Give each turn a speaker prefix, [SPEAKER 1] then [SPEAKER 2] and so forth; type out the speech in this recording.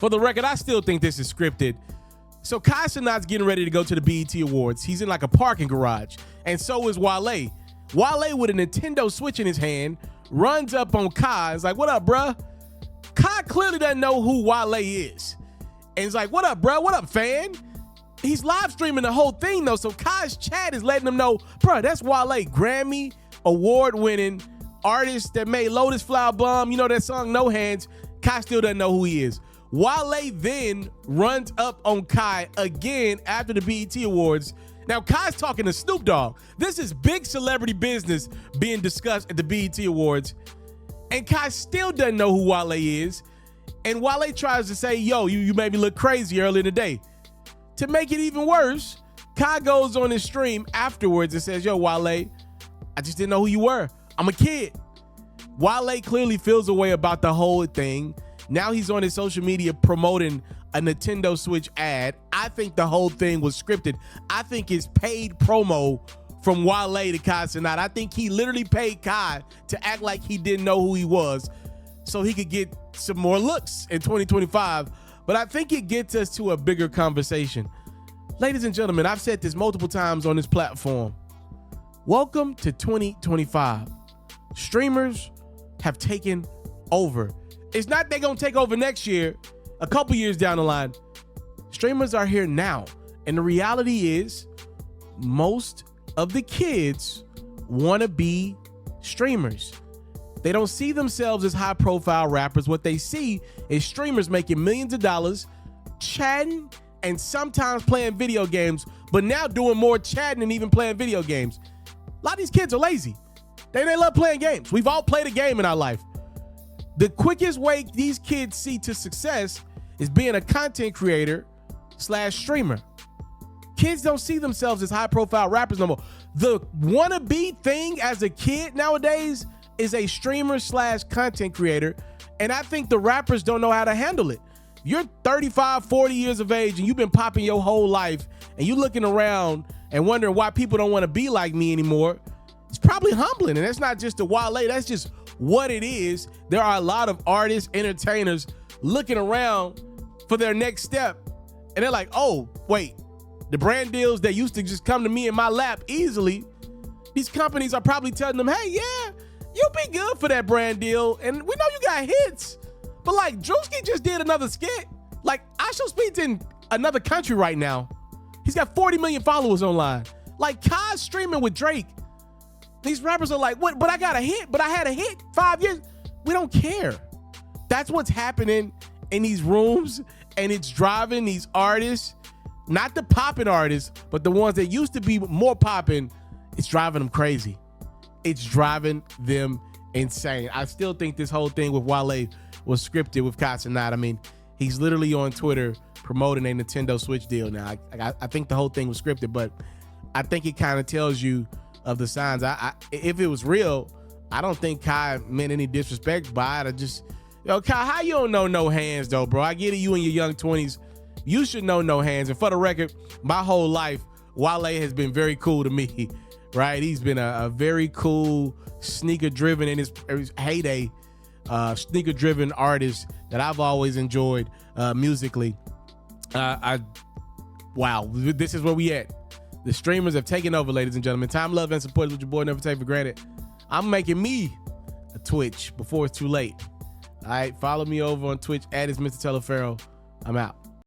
[SPEAKER 1] For the record, I still think this is scripted. So Kai Cenat's getting ready to go to the BET Awards. He's in like a parking garage, and so is Wale. Wale with a Nintendo Switch in his hand runs up on Kai. It's like, what up, bruh? Kai clearly doesn't know who Wale is. And he's like, what up, bruh? What up, fan? He's live streaming the whole thing, though, so Kai's chat is letting him know, bruh, that's Wale, Grammy award-winning artist that made Lotus Flower Bomb. You know that song, No Hands? Kai still doesn't know who he is. Wale then runs up on Kai again after the BET Awards. Now, Kai's talking to Snoop Dogg. This is big celebrity business being discussed at the BET Awards. And Kai still doesn't know who Wale is. And Wale tries to say, yo, you made me look crazy earlier today. To make it even worse, Kai goes on his stream afterwards and says, yo, Wale, I just didn't know who you were. I'm a kid. Wale clearly feels a way about the whole thing. Now he's on his social media promoting a Nintendo Switch ad. I think the whole thing was scripted. I think it's paid promo from Wale to Kai Cenat. I think he literally paid Kai to act like he didn't know who he was so he could get some more looks in 2025. But I think it gets us to a bigger conversation. Ladies and gentlemen, I've said this multiple times on this platform. Welcome to 2025. Streamers have taken over. It's not they're going to take over next year, a couple years down the line. Streamers are here now. And the reality is most of the kids want to be streamers. They don't see themselves as high profile rappers. What they see is streamers making millions of dollars, chatting, and sometimes playing video games, but now doing more chatting than even playing video games. A lot of these kids are lazy. They love playing games. We've all played a game in our life. The quickest way these kids see to success is being a content creator / streamer. Kids don't see themselves as high profile rappers no more. The wannabe thing as a kid nowadays is a streamer / content creator. And I think the rappers don't know how to handle it. You're 35, 40 years of age and you've been popping your whole life and you looking around and wondering why people don't want to be like me anymore. It's probably humbling. And that's not just a Wale, that's just what it is. There are a lot of artists, entertainers looking around for their next step. And they're like, oh, wait, the brand deals that used to just come to me in my lap easily, these companies are probably telling them, hey, yeah, you'll be good for that brand deal. And we know you got hits. But like Drewski just did another skit. Like Asho Speed's in another country right now. He's got 40 million followers online. Like Kai's streaming with Drake. These rappers are like, what? But I got a hit. But I had a hit 5 years. We don't care. That's what's happening in these rooms, and it's driving these artists, not the popping artists, but the ones that used to be more popping. It's driving them crazy. It's driving them insane. I still think this whole thing with Wale was scripted with Kai Cenat. I mean, he's literally on Twitter promoting a Nintendo Switch deal now. I think the whole thing was scripted, but I think it kind of tells you of the signs. If it was real, I don't think Kai meant any disrespect by it. I just, yo, Kai, how you don't know No Hands though, bro? I get it, you in your young 20s. You should know No Hands. And for the record, my whole life, Wale has been very cool to me, right? He's been a very cool, sneaker-driven in his heyday, sneaker-driven artist that I've always enjoyed musically. Wow, this is where we at. The streamers have taken over, ladies and gentlemen. Time, love, and support is what your boy never take for granted. I'm making me a Twitch before it's too late. All right, follow me over on Twitch at itsmrtaliaferro. I'm out.